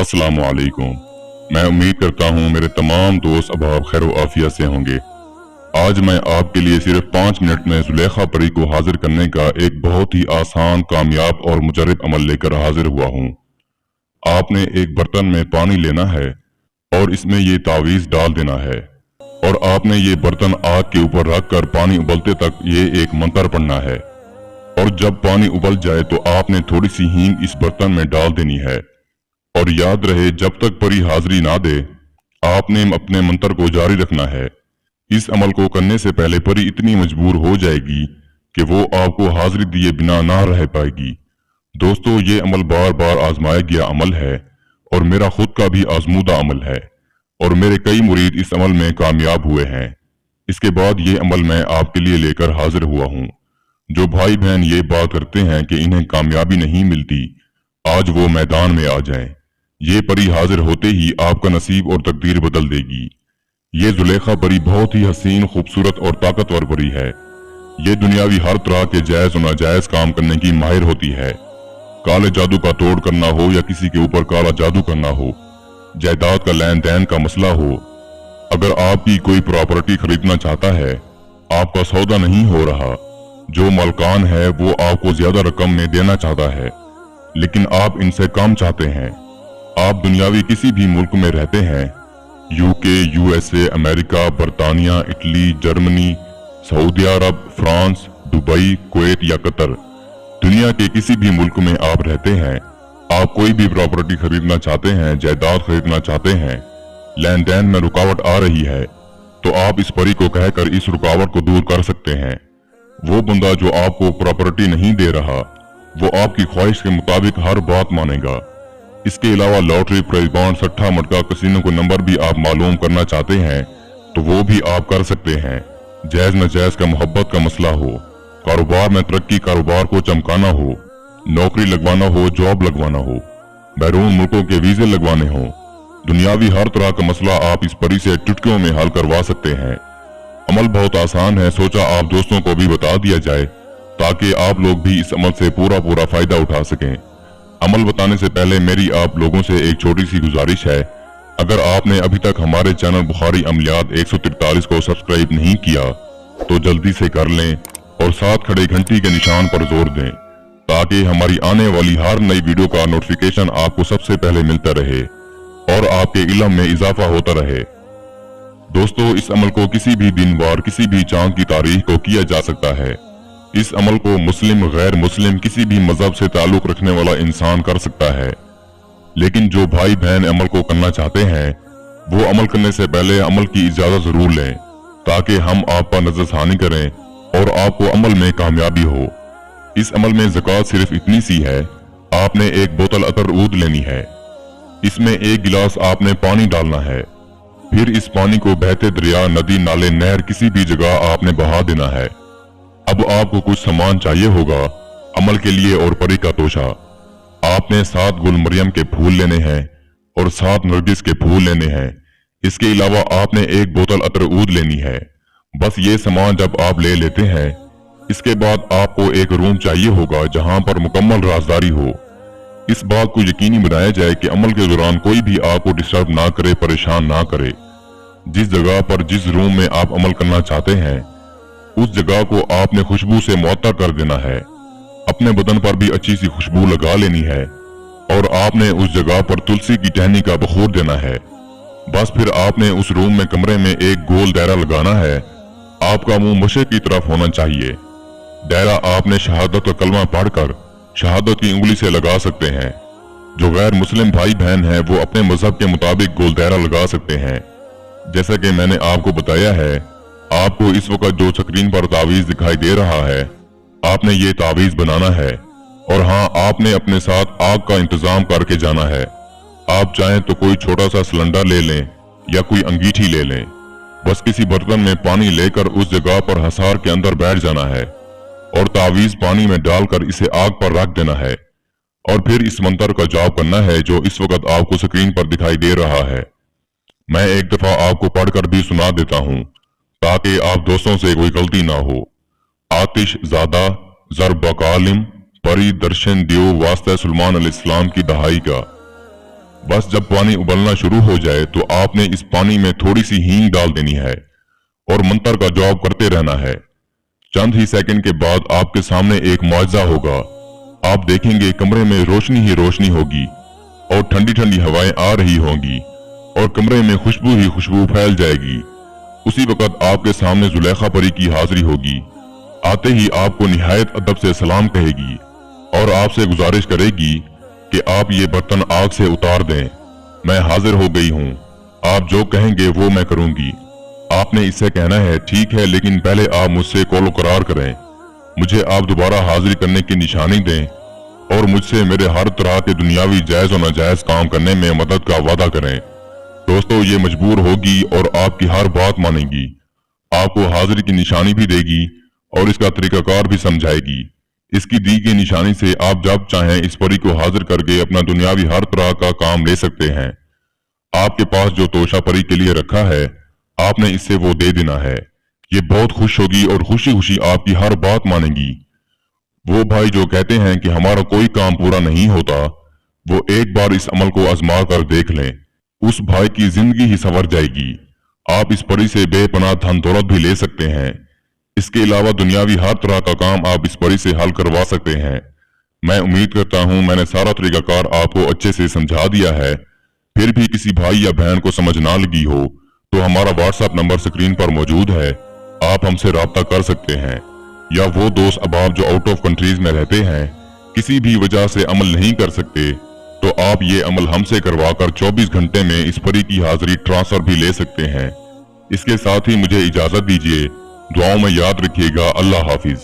अस्सलामु अलैकुम। मैं उम्मीद करता हूँ मेरे तमाम दोस्त अहबाब खैर व आफियत से होंगे। आज मैं आपके लिए सिर्फ 5 मिनट में जुलेखा परी को हाजिर करने का एक बहुत ही आसान, कामयाब और मुजर्रब अमल लेकर हाजिर हुआ हूँ। आपने एक बर्तन में पानी लेना है और इसमें ये तावीज़ डाल देना है और आपने ये बर्तन आग के ऊपर रखकर पानी उबलते तक ये एक मंत्र पढ़ना है और जब पानी उबल जाए तो आपने थोड़ी सी हींग इस बर्तन में डाल देनी है। और याद रहे, जब तक परी हाजिरी ना दे आपने अपने मंत्र को जारी रखना है। इस अमल को करने से पहले परी इतनी मजबूर हो जाएगी कि वो आपको हाजिरी दिए बिना ना रह पाएगी। दोस्तों, ये अमल बार बार आजमाया गया अमल है और मेरा खुद का भी आजमूदा अमल है और मेरे कई मुरीद इस अमल में कामयाब हुए हैं। इसके बाद ये अमल मैं आपके लिए लेकर हाजिर हुआ हूँ। जो भाई बहन ये बात करते हैं कि इन्हें कामयाबी नहीं मिलती, आज वो मैदान में आ जाएं। ये परी हाजिर होते ही आपका नसीब और तकदीर बदल देगी। ये जुलेखा परी बहुत ही हसीन, खूबसूरत और ताकतवर परी है। ये दुनियावी हर तरह के जायज और नाजायज काम करने की माहिर होती है। काले जादू का तोड़ करना हो या किसी के ऊपर काला जादू करना हो, जायदाद का लेन देन का मसला हो, अगर आपकी कोई प्रॉपर्टी खरीदना चाहता है, आपका सौदा नहीं हो रहा, जो मालकान है वो आपको ज्यादा रकम में देना चाहता है लेकिन आप इनसे कम चाहते हैं, आप दुनियावी किसी भी मुल्क में रहते हैं, यूके, यूएसए, अमेरिका, बरतानिया, इटली, जर्मनी, सऊदी अरब, फ्रांस, दुबई, कुवैत या कतर, दुनिया के किसी भी मुल्क में आप रहते हैं, आप कोई भी प्रॉपर्टी खरीदना चाहते हैं, जायदाद खरीदना चाहते हैं, लेन देन में रुकावट आ रही है, तो आप इस परी को कहकर इस रुकावट को दूर कर सकते हैं। वो बंदा जो आपको प्रॉपर्टी नहीं दे रहा, वो आपकी ख्वाहिश के मुताबिक हर बात मानेगा। इसके अलावा लॉटरी, प्राइज बॉन्ड, सट्टा मटका, कसिनो के नंबर भी आप मालूम करना चाहते हैं तो वो भी आप कर सकते हैं। जायज नाजायज का मोहब्बत का मसला हो, कारोबार में तरक्की, कारोबार को चमकाना हो, नौकरी लगवाना हो, जॉब लगवाना हो, बैरून मुल्कों के वीजे लगवाने हो, दुनियावी हर तरह का मसला आप इस परी से चुटकियों में हल करवा सकते हैं। अमल बहुत आसान है, सोचा आप दोस्तों को भी बता दिया जाए ताकि आप लोग भी इस अमल से पूरा फायदा उठा सकें। अमल बताने से पहले मेरी आप लोगों से एक छोटी सी गुजारिश है, अगर आपने अभी तक हमारे चैनल बुखारी अमलियात 143 को सब्सक्राइब नहीं किया तो जल्दी से कर लें और साथ खड़े घंटी के निशान पर जोर दें ताकि हमारी आने वाली हर नई वीडियो का नोटिफिकेशन आपको सबसे पहले मिलता रहे और आपके इल्म में इजाफा होता रहे। दोस्तों, इस अमल को किसी भी दिन वार, किसी भी चांद की तारीख को किया जा सकता है। इस अमल को मुस्लिम, गैर मुस्लिम, किसी भी मजहब से ताल्लुक रखने वाला इंसान कर सकता है। लेकिन जो भाई बहन अमल को करना चाहते हैं वो अमल करने से पहले अमल की इजाजत जरूर लें ताकि हम आप पर नजरसानी करें और आपको अमल में कामयाबी हो। इस अमल में ज़कात सिर्फ इतनी सी है, आपने एक बोतल अतर ऊद लेनी है, इसमें 1 गिलास आपने पानी डालना है, फिर इस पानी को बहते दरिया, नदी, नाले, नहर किसी भी जगह आपने बहा देना है। अब आपको कुछ सामान चाहिए होगा अमल के लिए और परी का तोशा। आपने 7 गुल मरियम के फूल लेने हैं और 7 नरगिस के फूल लेने हैं। इसके अलावा आपने 1 बोतल अतर ऊद लेनी है। बस ये सामान जब आप ले लेते हैं, इसके बाद आपको एक रूम चाहिए होगा जहां पर मुकम्मल राजदारी हो। इस बात को यकीनी बनाया जाए कि अमल के दौरान कोई भी आपको डिस्टर्ब ना करे, परेशान ना करे। जिस जगह पर, जिस रूम में आप अमल करना चाहते हैं उस जगह को आपने खुशबू से मुअत्तर कर देना है। अपने बदन पर भी अच्छी सी खुशबू लगा लेनी है और आपने उस जगह पर तुलसी की टहनी का बखूर देना है। बस फिर आपने उस रूम में, कमरे में एक गोल दायरा लगाना है। आपका मुंह मशरिक की तरफ होना चाहिए। दायरा आपने शहादत का कलमा पढ़कर शहादत की उंगली से लगा सकते हैं। जो गैर मुस्लिम भाई बहन है वो अपने मजहब के मुताबिक गोल दायरा लगा सकते हैं। जैसा कि मैंने आपको बताया है, आपको इस वक्त जो स्क्रीन पर तावीज दिखाई दे रहा है, आपने ये तावीज बनाना है और हाँ, आपने अपने साथ आग का इंतजाम करके जाना है। आप चाहें तो कोई छोटा सा सिलेंडर ले लें या कोई अंगीठी ले लें। बस किसी बर्तन में पानी लेकर उस जगह पर हसार के अंदर बैठ जाना है और तावीज पानी में डालकर इसे आग पर रख देना है और फिर इस मंत्र का जाप करना है जो इस वक्त आपको स्क्रीन पर दिखाई दे रहा है। मैं एक दफा आपको पढ़कर भी सुना देता हूँ ताकि आप दोस्तों से कोई गलती ना हो। आतिश ज़ादा ज़र बकालिम परी दर्शन दियो वास्ते सुलेमान अलैहिस्सलाम की दहाई का। बस जब पानी उबलना शुरू हो जाए तो आपने इस पानी में थोड़ी सी हींग डाल देनी है और मंत्र का जप करते रहना है। चंद ही सेकंड के बाद आपके सामने एक मुआजिजा होगा। आप देखेंगे कमरे में रोशनी ही रोशनी होगी और ठंडी ठंडी हवाएं आ रही होंगी और कमरे में खुशबू ही खुशबू फैल जाएगी। उसी वक्त आपके सामने जुलेखा परी की हाजिरी होगी। आते ही आपको निहायत अदब से सलाम कहेगी और आपसे गुजारिश करेगी कि आप ये बर्तन आग से उतार दें। मैं हाजिर हो गई हूँ, आप जो कहेंगे वो मैं करूंगी। आपने इससे कहना है ठीक है, लेकिन पहले आप मुझसे कौलो करार करें, मुझे आप दोबारा हाजिर करने की निशानी दें और मुझसे मेरे हर तरह के दुनियावी जायज और नाजायज काम करने में मदद का वादा करें। दोस्तों, ये मजबूर होगी और आपकी हर बात मानेगी, आपको हाजिर की निशानी भी देगी और इसका तरीकाकार भी समझाएगी। इसकी दी गई निशानी से आप जब चाहें इस परी को हाजिर करके अपना दुनियावी हर तरह का काम ले सकते हैं। आपके पास जो तोशा परी के लिए रखा है, आपने इससे वो दे देना है। ये बहुत खुश होगी और खुशी खुशी आपकी हर बात मानेगी। वो भाई जो कहते हैं कि हमारा कोई काम पूरा नहीं होता, वो एक बार इस अमल को आजमा कर देख लें, उस भाई की जिंदगी ही संवर जाएगी। आप इस परी से बेपनाह धन दौलत भी ले सकते हैं। इसके अलावा दुनियावी हर तरह का काम आप इस परी से हल करवा सकते हैं। मैं उम्मीद करता हूं मैंने सारा तरीकाकार आपको अच्छे से समझा दिया है। फिर भी किसी भाई या बहन को समझ ना लगी हो तो हमारा व्हाट्सएप नंबर स्क्रीन पर मौजूद है, आप हमसे राब्ता कर सकते हैं। या वो दोस्त अहबाब जो आउट ऑफ कंट्रीज में रहते हैं, किसी भी वजह से अमल नहीं कर सकते, तो आप ये अमल हमसे करवाकर 24 घंटे में इस परी की हाजिरी ट्रांसफर भी ले सकते हैं। इसके साथ ही मुझे इजाजत दीजिए, दुआओं में याद रखिएगा। अल्लाह हाफिज।